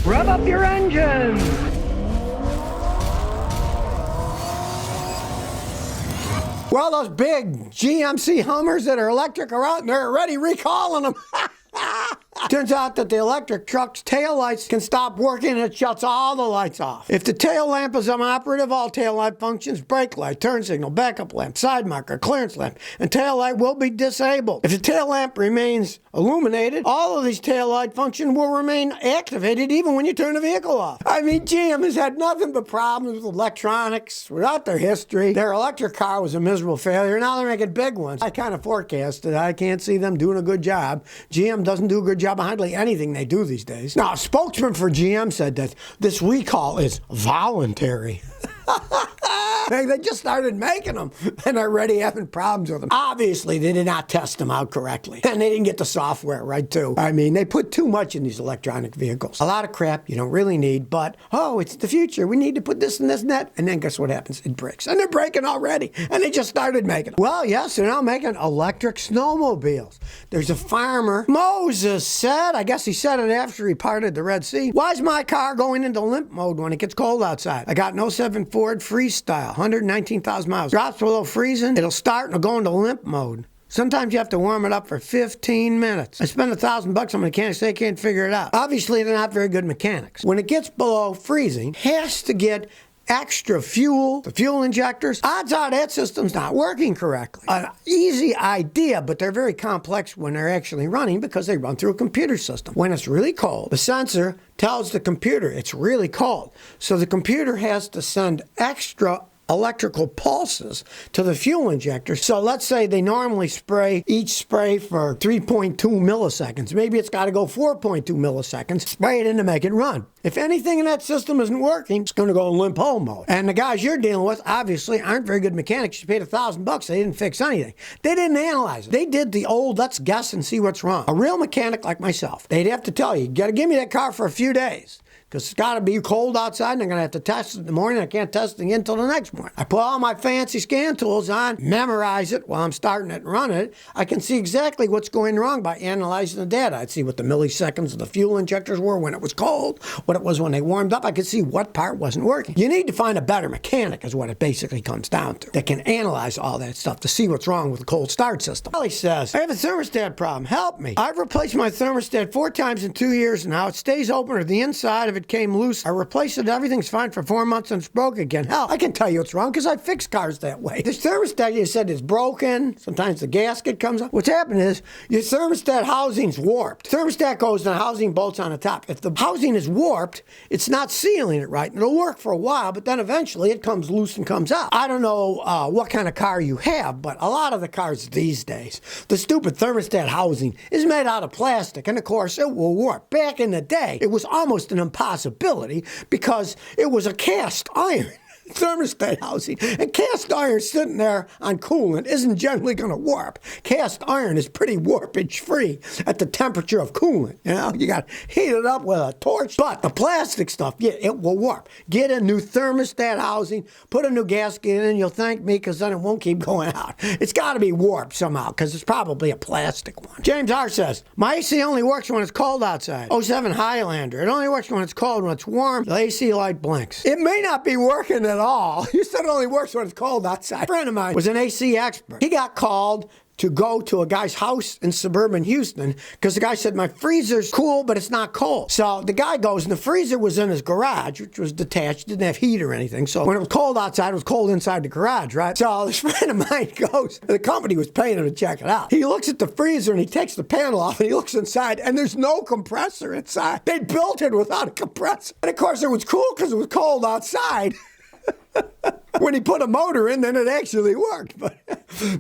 Rev up your engines! Well, those big GMC Hummers that are electric are out and they're already recalling them. Turns out that the electric truck's tail lights can stop working and it shuts all the lights off. If the tail lamp is unoperative, all tail light functions, brake light, turn signal, backup lamp, side marker, clearance lamp, and tail light will be disabled. If the tail lamp remains illuminated, all of these tail light functions will remain activated even when you turn the vehicle off. I mean, GM has had nothing but problems with electronics throughout their history. Their electric car was a miserable failure. Now they're making big ones. I kind of forecasted. I can't see them doing a good job. GM doesn't do a good job of hardly anything they do these days. Now, a spokesman for GM said that this recall is voluntary. They just started making them and are already having problems with them. Obviously, they did not test them out correctly. And they didn't get the software right, too. I mean, they put too much in these electronic vehicles. A lot of crap you don't really need, but, oh, it's the future. We need to put this and this and that. And then guess what happens? It breaks. And they're breaking already. And they just started making them. Well, yes, they're now making electric snowmobiles. There's a farmer, Moses said, I guess he said it after he parted the Red Sea, why is my car going into limp mode when it gets cold outside? I got an 07 Ford Freestyle, 119,000 miles. Drops below freezing, it'll start and it'll go into limp mode. Sometimes you have to warm it up for 15 minutes. I spent $1,000 on mechanics, they can't figure it out. Obviously, they're not very good mechanics. When it gets below freezing, has to get extra fuel, the fuel injectors. Odds are that system's not working correctly. An easy idea, but they're very complex when they're actually running because they run through a computer system. When it's really cold, the sensor tells the computer it's really cold. So the computer has to send extra electrical pulses to the fuel injector. So let's say they normally spray each spray for 3.2 milliseconds. Maybe it's got to go 4.2 milliseconds. Spray it in to make it run. If anything in that system isn't working, it's going to go in limp hole mode. And the guys you're dealing with obviously aren't very good mechanics. You paid $1,000. They didn't fix anything. They didn't analyze it. They did the old let's guess and see what's wrong. A real mechanic like myself, they'd have to tell you got to give me that car for a few days. Because it's got to be cold outside and I'm going to have to test it in the morning. I can't test it again until the next morning. I put all my fancy scan tools on, memorize it while I'm starting it and running it. I can see exactly what's going wrong by analyzing the data. I'd see what the milliseconds of the fuel injectors were when it was cold, what it was when they warmed up. I could see what part wasn't working. You need to find a better mechanic is what it basically comes down to. That can analyze all that stuff to see what's wrong with the cold start system. Ellie says, I have a thermostat problem. Help me. I've replaced my thermostat 4 times in 2 years and now it stays open or the inside of it came loose. I replaced it. Everything's fine for 4 months and it's broke again. Hell, I can tell you what's wrong because I fix cars that way. This thermostat you said is broken. Sometimes the gasket comes up. What's happened is your thermostat housing's warped. Thermostat goes and the housing bolts on the top. If the housing is warped, it's not sealing it right. It'll work for a while, but then eventually it comes loose and comes out. I don't know what kind of car you have, but a lot of the cars these days, the stupid thermostat housing is made out of plastic, and of course it will warp. Back in the day, it was almost an impossibility because it was a cast iron thermostat housing, and cast iron sitting there on coolant isn't generally going to warp. Cast iron is pretty warpage free at the temperature of coolant. You know, you got to heat it up with a torch, but the plastic stuff, yeah, it will warp. Get a new thermostat housing, put a new gasket in, and you'll thank me because then it won't keep going out. It's got to be warped somehow because it's probably a plastic one. James R. says, my AC only works when it's cold outside. '07 Highlander. It only works when it's cold. When it's warm, the AC light blinks. It may not be working at all. You said it only works when it's cold outside. A friend of mine was an AC expert. He got called to go to a guy's house in suburban Houston because the guy said, my freezer's cool, but it's not cold. So the guy goes, and the freezer was in his garage, which was detached, didn't have heat or anything. So when it was cold outside, it was cold inside the garage, right? So this friend of mine goes, the company was paying him to check it out. He looks at the freezer and he takes the panel off and he looks inside and there's no compressor inside. They built it without a compressor. And of course it was cool because it was cold outside. When he put a motor in, then it actually worked. But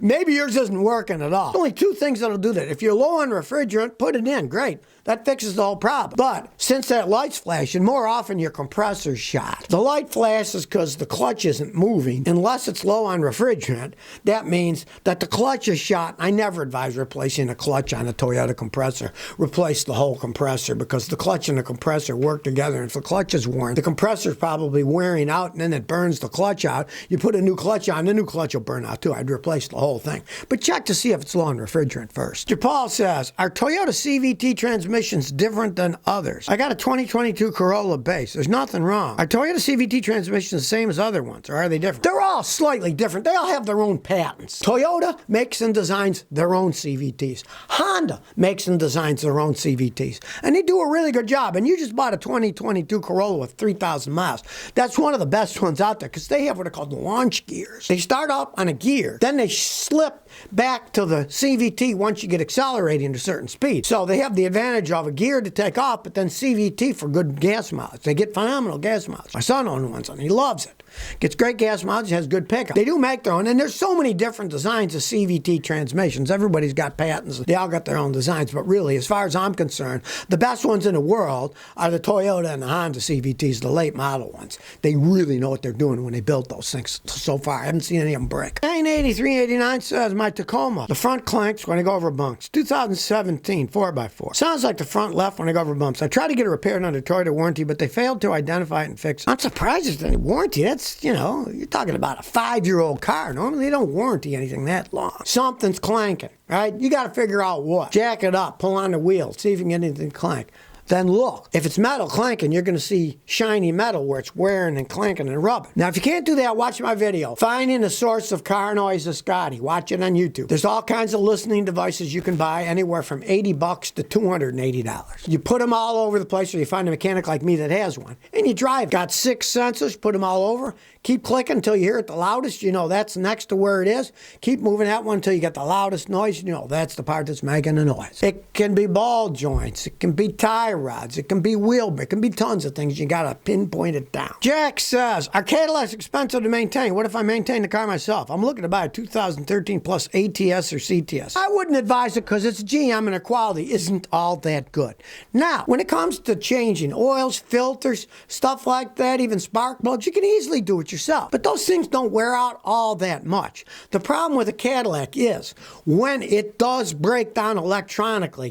maybe yours isn't working at all. Only 2 things that'll do that. If you're low on refrigerant, put it in. Great. That fixes the whole problem. But since that light's flashing, more often your compressor's shot. The light flashes because the clutch isn't moving unless it's low on refrigerant. That means that the clutch is shot. I never advise replacing a clutch on a Toyota compressor. Replace the whole compressor because the clutch and the compressor work together. And if the clutch is worn, the compressor's probably wearing out and then it burns the clutch out. You put a new clutch on, the new clutch will burn out too. I'd replace the whole thing. But check to see if it's low on refrigerant first. Mr. Paul says, are Toyota CVT transmissions different than others? I got a 2022 Corolla base. There's nothing wrong. Are Toyota CVT transmissions the same as other ones, or are they different? They're all slightly different. They all have their own patents. Toyota makes and designs their own CVTs. Honda makes and designs their own CVTs. And they do a really good job. And you just bought a 2022 Corolla with 3,000 miles. That's one of the best ones out there because they have what are called launch gears. They start up on a gear, then they slip back to the CVT once you get accelerating to certain speed. So they have the advantage of a gear to take off, but then CVT for good gas mileage. They get phenomenal gas mileage. My son owns one, and he loves it. Gets great gas mileage, has good pickup. They do make their own, and there's so many different designs of CVT transmissions. Everybody's got patents. They all got their own designs, but really, as far as I'm concerned, the best ones in the world are the Toyota and the Honda CVTs, the late model ones. They really know what they're doing when they built those things so far. I haven't seen any of them break. 98389 says, my Tacoma, the front clanks when I go over bumps. 2017 4x4. Sounds like the front left when I go over bumps. I tried to get it repaired under Toyota warranty, but they failed to identify it and fix it. I'm surprised there's any warranty. That's, you know, you're talking about a 5-year-old car. Normally they don't warranty anything that long. Something's clanking, right? You got to figure out what. Jack it up, pull on the wheel, see if you can get anything to clank. Then look. If it's metal clanking, you're going to see shiny metal where it's wearing and clanking and rubbing. Now, if you can't do that, watch my video. Finding the source of car noise of Scotty. Watch it on YouTube. There's all kinds of listening devices you can buy, anywhere from $80 to $280. You put them all over the place, or you find a mechanic like me that has one, and you drive. Got 6 sensors, put them all over. Keep clicking until you hear it the loudest. You know that's next to where it is. Keep moving that one until you get the loudest noise. You know that's the part that's making the noise. It can be ball joints. It can be tie rods. It can be wheel. It can be tons of things. You got to pinpoint it down. Jack says, are Cadillacs expensive to maintain? What if I maintain the car myself? I'm looking to buy a 2013 plus ATS or CTS. I wouldn't advise it because it's GM and their quality isn't all that good. Now, when it comes to changing oils, filters, stuff like that, even spark plugs, you can easily do it yourself. But those things don't wear out all that much. The problem with a Cadillac is when it does break down electronically,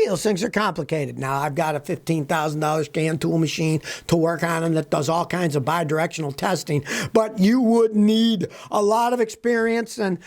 those things are complicated. Now, I've got a $15,000 scan tool machine to work on them that does all kinds of bi-directional testing, but you would need a lot of experience and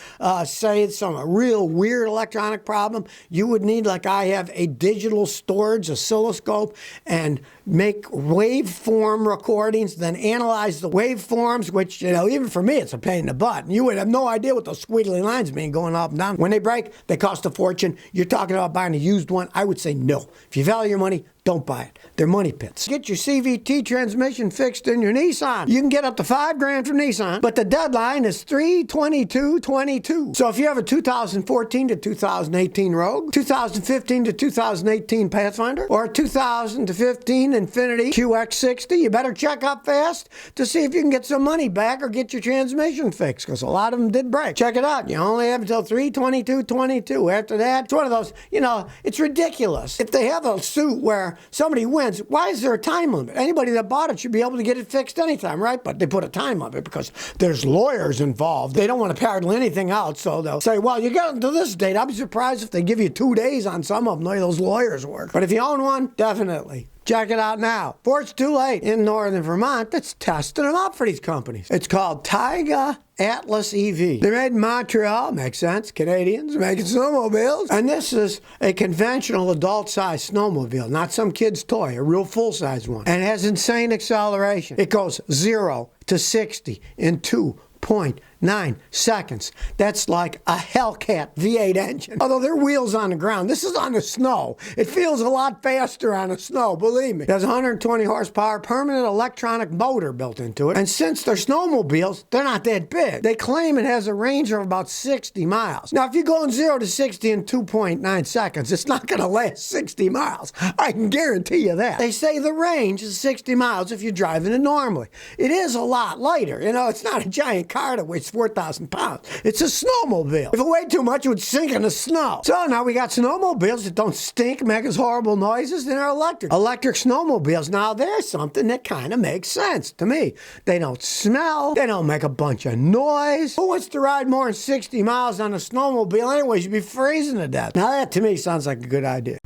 say it's a real weird electronic problem. You would need, like I have, a digital storage oscilloscope and make waveform recordings, then analyze the waveforms, which, you know, even for me, it's a pain in the butt. And you would have no idea what those squiggly lines mean going up and down. When they break, they cost a fortune. You're talking about buying a used one. I would say no. If you value your money, don't buy it. They're money pits. Get your CVT transmission fixed in your Nissan. You can get up to $5,000 from Nissan, but the deadline is 3/22/22. So if you have a 2014 to 2018 Rogue, 2015 to 2018 Pathfinder, or a 2015 Infiniti QX60, you better check up fast to see if you can get some money back or get your transmission fixed, because a lot of them did break. Check it out. You only have until 3/22/22. After that, it's one of those, you know, it's ridiculous. If they have a suit where somebody wins, why is there a time limit? Anybody that bought it should be able to get it fixed anytime, right? But they put a time limit because there's lawyers involved. They don't want to parallel anything out, so they'll say, well, you got until this date. I'll be surprised if they give you 2 days on some of them. The way those lawyers work. But if you own one, definitely. Check it out now. Before it's too late, in northern Vermont, that's testing them up for these companies. It's called Taiga Atlas EV. They're made in Montreal, makes sense. Canadians making snowmobiles. And this is a conventional adult-sized snowmobile, not some kid's toy, a real full-size one. And it has insane acceleration. It goes 0 to 60 in 2.9 seconds. That's like a Hellcat V8 engine. Although their wheels on the ground, this is on the snow. It feels a lot faster on the snow, believe me. It has 120 horsepower permanent electronic motor built into it. And since they're snowmobiles, they're not that big. They claim it has a range of about 60 miles. Now, if you're going 0 to 60 in 2.9 seconds, it's not going to last 60 miles. I can guarantee you that. They say the range is 60 miles if you're driving it normally. It is a lot lighter. You know, it's not a giant car that weighs 4,000 pounds. It's a snowmobile. If it weighed too much, it would sink in the snow. So now we got snowmobiles that don't stink, make us horrible noises, and they're electric. Electric snowmobiles, now there's something that kind of makes sense to me. They don't smell. They don't make a bunch of noise. Who wants to ride more than 60 miles on a snowmobile anyways? You'd be freezing to death. Now that to me sounds like a good idea.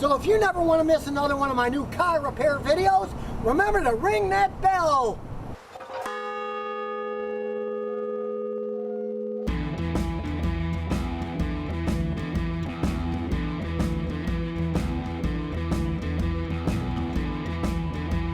So if you never want to miss another one of my new car repair videos, remember to ring that bell.